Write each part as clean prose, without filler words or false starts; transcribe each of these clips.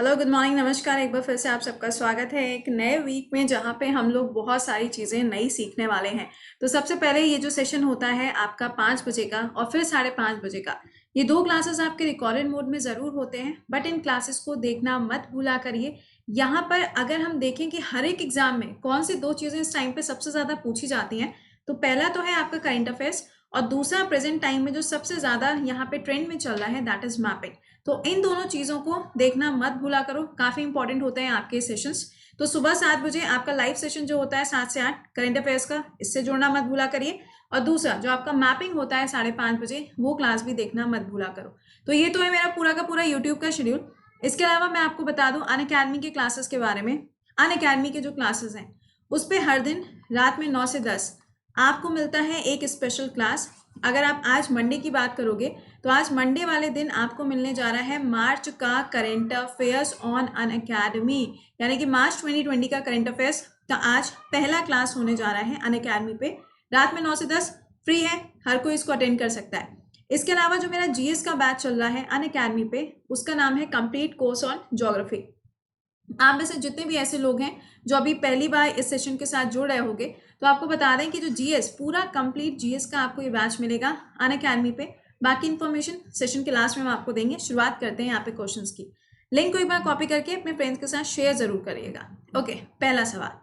Hello, good morning, नमस्कार। एक बार फिर से आप सबका स्वागत है एक नए वीक में, जहाँ पे हम लोग बहुत सारी चीज़ें नई सीखने वाले हैं। तो सबसे पहले ये जो सेशन होता है आपका 5 बजे का और फिर 5:30 बजे का, ये दो क्लासेस आपके रिकॉर्डेड मोड में ज़रूर होते हैं, बट इन क्लासेस को देखना मत भूला करिए। यहाँ पर अगर हम देखें कि हर एक एग्जाम में कौन सी दो चीज़ें इस टाइम पे सबसे ज़्यादा पूछी जाती हैं, तो पहला तो है आपका करंट अफेयर्स और दूसरा प्रेजेंट टाइम में जो सबसे ज़्यादा यहाँ पे ट्रेंड में चल रहा है, दैट इज मैपिंग। तो इन दोनों चीज़ों को देखना मत भूला करो, काफ़ी इंपॉर्टेंट होते हैं आपके सेशंस। तो सुबह 7 बजे आपका लाइव सेशन जो होता है 7 से 8 करंट अफेयर्स का, इससे जुड़ना मत भूला करिए। और दूसरा जो आपका मैपिंग होता है 5:30 बजे, वो क्लास भी देखना मत भूला करो। तो ये तो है मेरा पूरा का पूरा यूट्यूब का शेड्यूल। इसके अलावा मैं आपको बता दूं अनअकैडमी के क्लासेस के बारे में। अनअकैडमी के जो क्लासेस हैं उस पर हर दिन रात में 9 से 10 आपको मिलता है एक स्पेशल क्लास। अगर आप आज मंडे की बात करोगे तो आज मंडे वाले दिन आपको मिलने जा रहा है मार्च का करंट अफेयर्स ऑन अनअकैडमी, यानी कि मार्च 2020 का करंट अफेयर्स का आज पहला क्लास होने जा रहा है अनअकैडमी पे। रात में 9 से 10 फ्री है, हर कोई इसको अटेंड कर सकता है। इसके अलावा जो मेरा जीएस का बैच चल रहा है अनअकैडमी पे, उसका नाम है कंप्लीट कोर्स ऑन ज्योग्राफी। आप में से जितने भी ऐसे लोग हैं जो अभी पहली बार इस सेशन के साथ जुड़ रहे होंगे, तो आपको बता दें कि जो जीएस पूरा कंप्लीट जीएस का आपको ये बैच मिलेगा अनअकैडमी पे। बाकी इन्फॉर्मेशन सेशन के लास्ट में हम आपको देंगे। शुरुआत करते हैं यहाँ पे क्वेश्चंस की। लिंक को एक बार कॉपी करके अपने फ्रेंड्स के साथ शेयर जरूर करिएगा। ओके, पहला सवाल,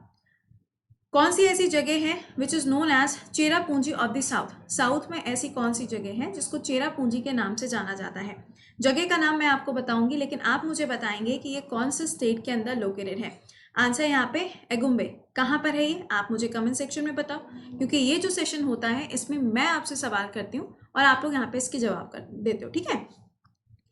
कौन सी ऐसी जगह है which is known as Cherrapunji of the south. South में ऐसी कौन सी जगह है जिसको चेरापूंजी के नाम से जाना जाता है। जगह का नाम मैं आपको बताऊंगी, लेकिन आप मुझे बताएंगे कि ये कौन से स्टेट के अंदर लोकेटेड है। आंसर यहाँ पे एगुम्बे। कहाँ पर है ये आप मुझे कमेंट सेक्शन में बताओ, क्योंकि ये जो सेशन होता है इसमें मैं आपसे सवाल करती हूँ और आप लोग यहाँ पे इसके जवाब कर देते हो, ठीक है।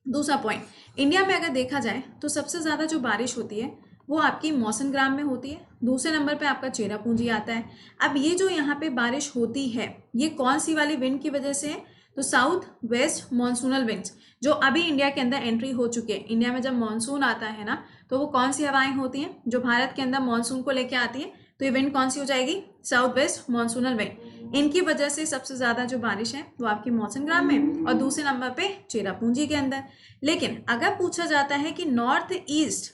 दूसरा पॉइंट, इंडिया में अगर देखा जाए तो सबसे ज़्यादा जो बारिश होती है वो आपकी मौसम ग्राम में होती है। दूसरे नंबर पे आपका चेरापूंजी आता है। अब ये जो यहाँ पे बारिश होती है ये कौन सी वाली विंड की वजह से है, तो साउथ वेस्ट मॉनसूनल विंड्स जो अभी इंडिया के अंदर एंट्री हो चुके हैं। इंडिया में जब मानसून आता है ना, तो वो कौन सी हवाएं होती हैं जो भारत के अंदर मानसून को लेके आती है, तो ये विंड कौन सी हो जाएगी, साउथ वेस्ट मॉनसूनल विंड। इनकी वजह से सबसे ज्यादा जो बारिश है वो आपकी मौसम ग्राम में और दूसरे नंबर पे चेरापूंजी के अंदर। लेकिन अगर पूछा जाता है कि नॉर्थ ईस्ट,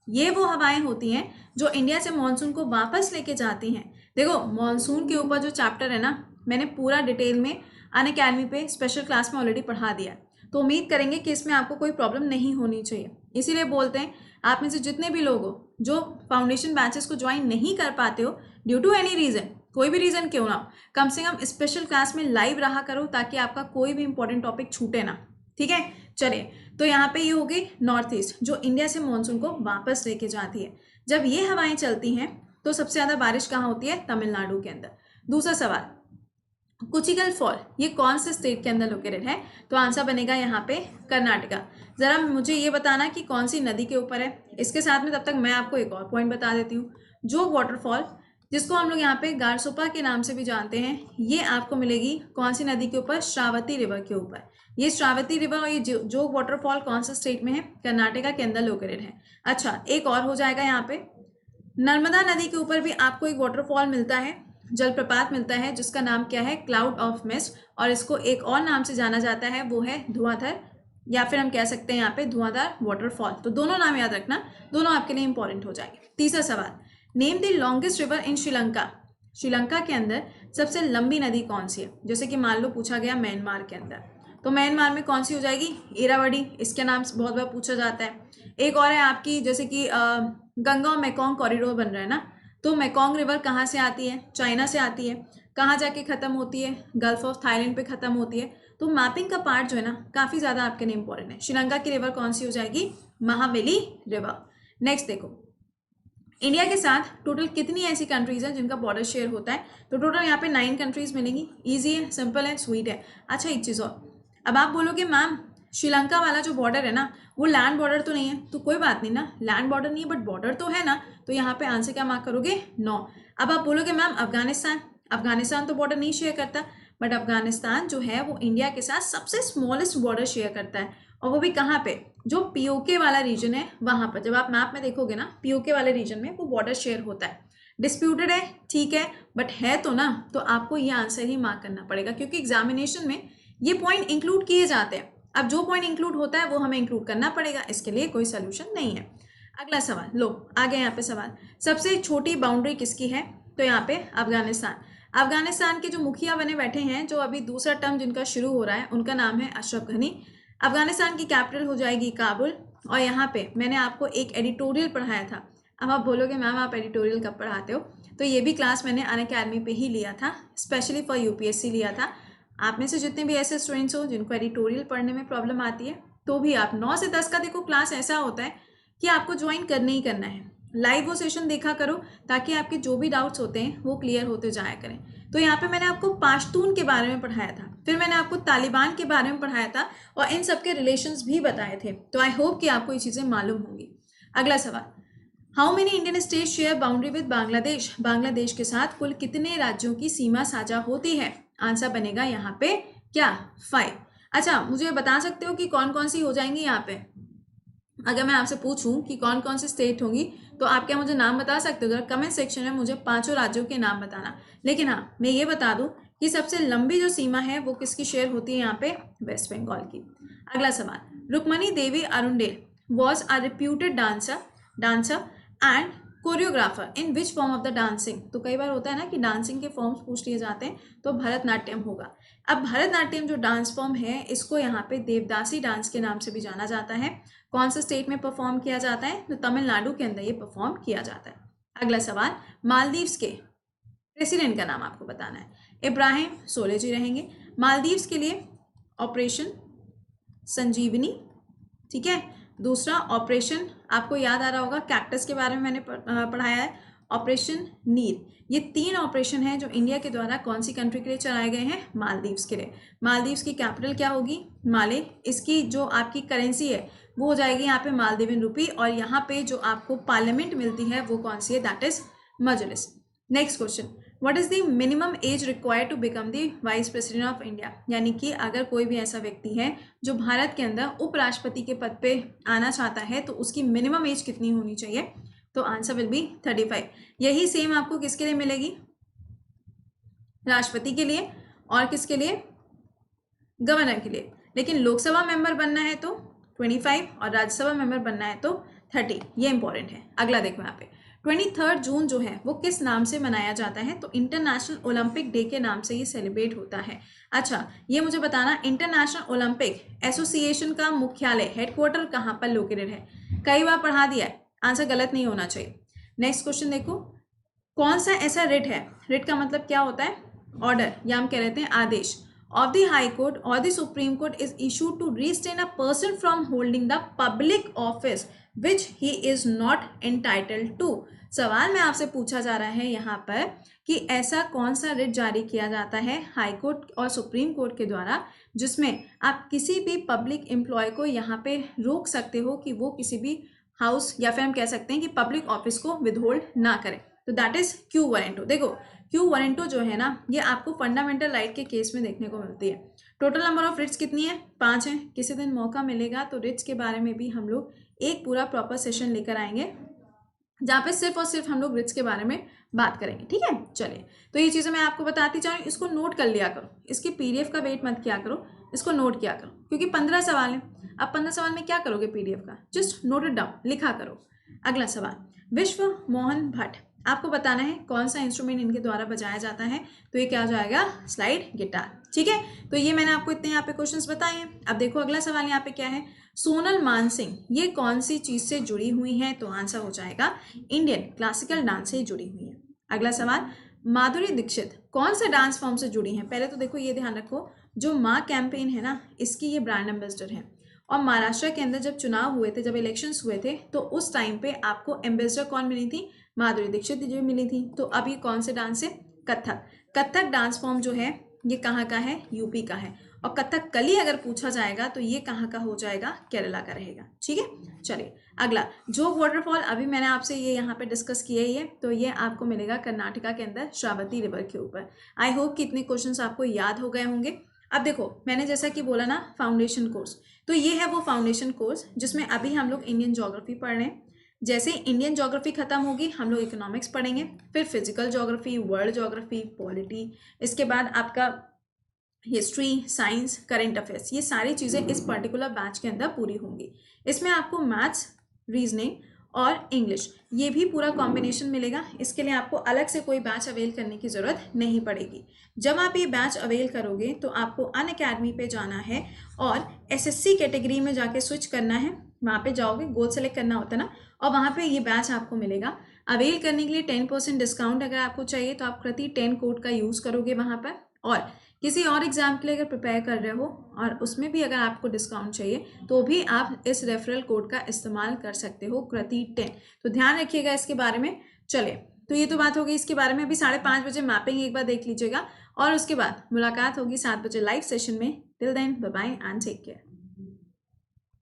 ये वो हवाएं होती हैं जो इंडिया से मानसून को वापस लेके जाती हैं। देखो, मानसून के ऊपर जो चैप्टर है ना, मैंने पूरा डिटेल में अनअकैडमी पे स्पेशल क्लास में ऑलरेडी पढ़ा दिया है। तो उम्मीद करेंगे कि इसमें आपको कोई प्रॉब्लम नहीं होनी चाहिए। इसीलिए बोलते हैं आप में से जितने भी लोग हो जो फाउंडेशन बैचेस को ज्वाइन नहीं कर पाते हो ड्यू टू एनी रीजन, कोई भी रीजन क्यों ना हो, कम से कम स्पेशल क्लास में लाइव रहा करो ताकि आपका कोई भी इंपॉर्टेंट टॉपिक छूटे ना, ठीक है। चलिए, तो यहाँ पे ये हो गई नॉर्थ ईस्ट जो इंडिया से मानसून को वापस लेके जाती है। जब ये हवाएं चलती हैं तो सबसे ज्यादा बारिश कहाँ होती है, तमिलनाडु के अंदर। दूसरा सवाल, कुचिकल फॉल ये कौन से स्टेट के अंदर लोकेटेड है, तो आंसर बनेगा यहाँ पे कर्नाटका। जरा मुझे ये बताना कि कौन सी नदी के ऊपर है। इसके साथ में तब तक मैं आपको एक और पॉइंट बता देती हूँ। जो वाटरफॉल जिसको हम लोग यहाँ पे गारसोपा के नाम से भी जानते हैं, ये आपको मिलेगी कौन सी नदी के ऊपर, श्रावती रिवर के ऊपर। ये श्रावती रिवर और ये जो वाटरफॉल कौन सा स्टेट में है, कर्नाटका के अंदर लोकेटेड है। अच्छा, एक और हो जाएगा यहाँ पे, नर्मदा नदी के ऊपर भी आपको एक वाटरफॉल मिलता है, जलप्रपात मिलता है, जिसका नाम क्या है, क्लाउड ऑफ मिस्ट, और इसको एक और नाम से जाना जाता है, वो है धुआंधार, या फिर हम कह सकते हैं यहाँ पे धुआंधार वाटरफॉल। तो दोनों नाम याद रखना, दोनों आपके लिए इंपॉर्टेंट हो जाएंगे। तीसरा सवाल, name the longest river in Sri Lanka. Sri Lanka के अंदर सबसे लंबी नदी कौन सी है। जैसे कि मान लो पूछा गया म्यांमार के अंदर, तो म्यांमार में कौन सी हो जाएगी, इरावदी, इसके नाम से बहुत बार पूछा जाता है। एक और है आपकी, जैसे कि गंगा और मेकोंग कॉरिडोर बन रहा है ना, तो मेकोंग रिवर कहाँ से आती है, चाइना से आती है। कहाँ जाके खत्म होती है, गल्फ ऑफ थाईलैंड पे खत्म होती है। तो मैपिंग का पार्ट जो है ना काफी ज्यादा आपके लिए इंपॉर्टेंट है। श्रीलंका की रिवर कौन सी हो जाएगी, महावेली रिवर। नेक्स्ट देखो, इंडिया के साथ टोटल कितनी ऐसी कंट्रीज हैं जिनका बॉर्डर शेयर होता है, तो टोटल यहाँ पे 9 कंट्रीज मिलेंगी। इजी है, सिंपल है, स्वीट है। अच्छा, एक चीज और, अब आप बोलोगे मैम श्रीलंका वाला जो बॉर्डर है ना वो लैंड बॉर्डर तो नहीं है, तो कोई बात नहीं ना, लैंड बॉर्डर नहीं है बट बॉर्डर तो है ना, तो यहाँ पे आंसर क्या मार्क करोगे, 9। अब आप बोलोगे मैम अफगानिस्तान, अफगानिस्तान तो बॉर्डर नहीं शेयर करता, बट अफगानिस्तान जो है वो इंडिया के साथ सबसे स्मॉलेस्ट बॉर्डर शेयर करता है, और वो भी कहाँ पे, जो पीओके वाला रीजन है वहां पर। जब आप मैप में देखोगे ना, पीओके वाले रीजन में वो बॉर्डर शेयर होता है। डिस्प्यूटेड है, ठीक है, बट है तो ना, तो आपको ये आंसर ही मार्क करना पड़ेगा, क्योंकि एग्जामिनेशन में ये पॉइंट इंक्लूड किए जाते हैं। अब जो पॉइंट इंक्लूड होता है वो हमें इंक्लूड करना पड़ेगा, इसके लिए कोई सोल्यूशन नहीं है। अगला सवाल, लो आगे यहाँ पे सवाल, सबसे छोटी बाउंड्री किसकी है? तो यहाँ पे अफगानिस्तान। अफगानिस्तान के जो मुखिया बने बैठे हैं, जो अभी दूसरा टर्म जिनका शुरू हो रहा है, उनका नाम है अशरफ गनी। अफगानिस्तान की कैपिटल हो जाएगी काबुल। और यहाँ पे मैंने आपको एक एडिटोरियल पढ़ाया था। अब आप बोलोगे मैम आप एडिटोरियल कब पढ़ाते हो? तो ये भी क्लास मैंने अनअकैडमी पे ही लिया था, स्पेशली फॉर यूपीएससी लिया था। आप में से जितने भी ऐसे स्टूडेंट्स हो जिनको एडिटोरियल पढ़ने में प्रॉब्लम आती है, तो भी आप 9 से 10 का देखो क्लास ऐसा होता है कि आपको ज्वाइन करना ही करना है। लाइव वो सेशन देखा करो ताकि आपके जो भी डाउट्स होते हैं वो क्लियर होते जाया करें। तो यहाँ पे मैंने आपको पाश्तून के बारे में पढ़ाया था, फिर मैंने आपको तालिबान के बारे में पढ़ाया था और इन सब के रिलेशंस भी बताए थे। तो आई होप कि आपको ये चीज़ें मालूम होंगी। अगला सवाल, how many Indian state share boundary with Bangladesh? Bangladesh के साथ कुल कितने राज्यों की सीमा साझा होती है? आंसर बनेगा यहाँ पे क्या? 5। अच्छा, मुझे बता सकते हो कि कौन कौन सी हो जाएंगी यहाँ पे? अगर मैं आपसे पूछूं कि कौन कौन सी स्टेट होंगी तो आप क्या मुझे नाम बता सकते हो? जरा कमेंट सेक्शन में मुझे 5 राज्यों के नाम बताना। लेकिन हाँ, मैं ये बता दूं कि सबसे लंबी जो सीमा है वो किसकी शेयर होती है यहाँ पे? वेस्ट बंगाल की। अगला सवाल, Rukmini Devi Arundale was a reputed dancer and choreographer in which form of the dancing? तो कई बार होता है ना कि डांसिंग के फॉर्म्स पूछ लिए जाते हैं, तो भरतनाट्यम होगा। अब भरतनाट्यम जो डांस फॉर्म है, इसको यहाँ पे देवदासी डांस के नाम से भी जाना जाता है। कौन से स्टेट में परफॉर्म किया जाता है? तो तमिलनाडु के अंदर ये परफॉर्म किया जाता है। अगला सवाल, मालदीव्स के प्रेसिडेंट का नाम आपको बताना है। इब्राहिम सोले जी रहेंगे। मालदीव्स के लिए ऑपरेशन संजीवनी, ठीक है। दूसरा ऑपरेशन आपको याद आ रहा होगा, कैक्टस के बारे में मैंने पढ़ाया है, ऑपरेशन नीर। ये 3 ऑपरेशन है जो इंडिया के द्वारा कौन सी कंट्री के लिए चलाए गए हैं? मालदीव्स के लिए। मालदीव्स की कैपिटल क्या होगी? माले। इसकी जो आपकी करेंसी है वो हो जाएगी यहाँ पे मालदीवियन रुपी। और यहाँ पे जो आपको पार्लियामेंट मिलती है वो कौन सी है? दैट इज मजलिस। Next question, what is the minimum age required to become the vice president of India? यानी कि अगर कोई भी ऐसा व्यक्ति है जो भारत के अंदर उपराष्ट्रपति के पद पे आना चाहता है तो उसकी मिनिमम एज कितनी होनी चाहिए? तो आंसर विल बी 35। यही सेम आपको किसके लिए मिलेगी? राष्ट्रपति के लिए और किसके लिए? गवर्नर के लिए। लेकिन लोकसभा मेंबर बनना है तो 25 और राज्यसभा मेंबर बनना है तो 30। ये इंपॉर्टेंट है। अगला देखो यहाँ पे, 23 जून जो है वो किस नाम से मनाया जाता है? तो इंटरनेशनल ओलंपिक डे के नाम से ये सेलिब्रेट होता है। अच्छा, ये मुझे बताना, इंटरनेशनल ओलंपिक एसोसिएशन का मुख्यालय हेडक्वार्टर कहाँ पर लोकेटेड है? कई बार पढ़ा दिया है, आंसर गलत नहीं होना चाहिए। नेक्स्ट क्वेश्चन देखो, कौन सा ऐसा रिट है? रिट का मतलब क्या होता है? ऑर्डर, या हम कह रहे हैं आदेश of the High Court or the Supreme Court is issued to restrain a person from holding the public office which he is not entitled to। सवाल में आपसे पूछा जा रहा है यहाँ पर कि ऐसा कौन सा रिट जारी किया जाता है हाई कोर्ट और सुप्रीम कोर्ट के द्वारा जिसमें आप किसी भी पब्लिक एम्प्लॉय को यहाँ पे रोक सकते हो कि वो किसी भी हाउस या फिर हम कह सकते हैं कि पब्लिक ऑफिस को विदहोल्ड ना करें। तो दैट इज क्यू वारंटो। देखो क्यू वारंटो जो है ना, ये आपको फंडामेंटल राइट के केस में देखने को मिलती है। टोटल नंबर ऑफ रिट्स कितनी है? 5 है। किसी दिन मौका मिलेगा तो रिट्स के बारे में भी हम लोग एक पूरा प्रॉपर सेशन लेकर आएंगे जहाँ पे सिर्फ और सिर्फ हम लोग रिट्स के बारे में बात करेंगे, ठीक है। चलिए, तो ये चीज़ें मैं आपको बताती जाऊँ, इसको नोट कर लिया करो, इसकी पीडीएफ का वेट मत किया करो, इसको नोट किया करो क्योंकि 15 सवाल है। अब 15 सवाल में क्या करोगे पीडीएफ का? जस्ट नोट इट डाउन, लिखा करो। अगला सवाल, विश्व मोहन भट्ट, आपको बताना है कौन सा इंस्ट्रूमेंट इनके द्वारा बजाया जाता है। तो ये क्या हो जाएगा? स्लाइड गिटार, ठीक है। तो ये मैंने आपको इतने यहाँ पे क्वेश्चंस बताए हैं। अब देखो अगला सवाल यहाँ पे क्या है, सोनल मानसिंह ये कौन सी चीज से जुड़ी हुई है? तो आंसर हो जाएगा इंडियन क्लासिकल डांस से जुड़ी हुई है। अगला सवाल, माधुरी दीक्षित कौन से डांस फॉर्म से जुड़ी है? पहले तो देखो ये ध्यान रखो, जो माँ कैंपेन है ना, इसकी ये ब्रांड एम्बेसडर है। और महाराष्ट्र के अंदर जब चुनाव हुए थे, जब इलेक्शंस हुए थे, तो उस टाइम पे आपको एम्बेसडर कौन मिली थी? माधुरी दीक्षित जी मिली थी। तो अब ये कौन से डांस है? कथक। कथक डांस फॉर्म जो है ये कहाँ का है? यूपी का है। और कथक कली अगर पूछा जाएगा तो ये कहाँ का हो जाएगा? केरला का रहेगा, ठीक है। चलिए अगला, जोग वाटरफॉल अभी मैंने आपसे ये यहाँ पे डिस्कस किया ही है, तो ये आपको मिलेगा कर्नाटका के अंदर श्रावती रिवर के ऊपर। आई होप कि इतने क्वेश्चंस आपको याद हो गए होंगे। अब देखो मैंने जैसा कि बोला ना फाउंडेशन कोर्स, तो ये है वो फाउंडेशन कोर्स जिसमें अभी हम लोग इंडियन ज्योग्राफी पढ़ रहे हैं। जैसे इंडियन ज्योग्राफी खत्म होगी हम लोग इकोनॉमिक्स पढ़ेंगे, फिर physical geography, world geography, polity, इसके बाद आपका हिस्ट्री, साइंस, करंट अफेयर्स, ये सारी चीज़ें इस पर्टिकुलर बैच के अंदर पूरी होंगी। इसमें आपको मैथ्स, रीजनिंग और इंग्लिश ये भी पूरा कॉम्बिनेशन मिलेगा। इसके लिए आपको अलग से कोई बैच अवेल करने की ज़रूरत नहीं पड़ेगी। जब आप ये बैच अवेल करोगे तो आपको अनअकैडमी पे जाना है और एसएससी कैटेगरी में जाके स्विच करना है। वहाँ पे जाओगे, गोल सेलेक्ट करना होता है ना, और वहाँ पे ये बैच आपको मिलेगा। अवेल करने के लिए 10% डिस्काउंट अगर आपको चाहिए तो आप कृति 10 कोड का यूज़ करोगे वहाँ पर। और किसी और एग्जाम के लिए अगर प्रिपेयर कर रहे हो और उसमें भी अगर आपको डिस्काउंट चाहिए तो भी आप इस रेफरल कोड का इस्तेमाल कर सकते हो, कृति 10। तो ध्यान रखिएगा इसके बारे में। चले, तो ये तो बात हो गई इसके बारे में। अभी 5:30 बजे मैपिंग एक बार देख लीजिएगा और उसके बाद मुलाकात होगी 7 बजे लाइव सेशन में। Till then bye bye and take care.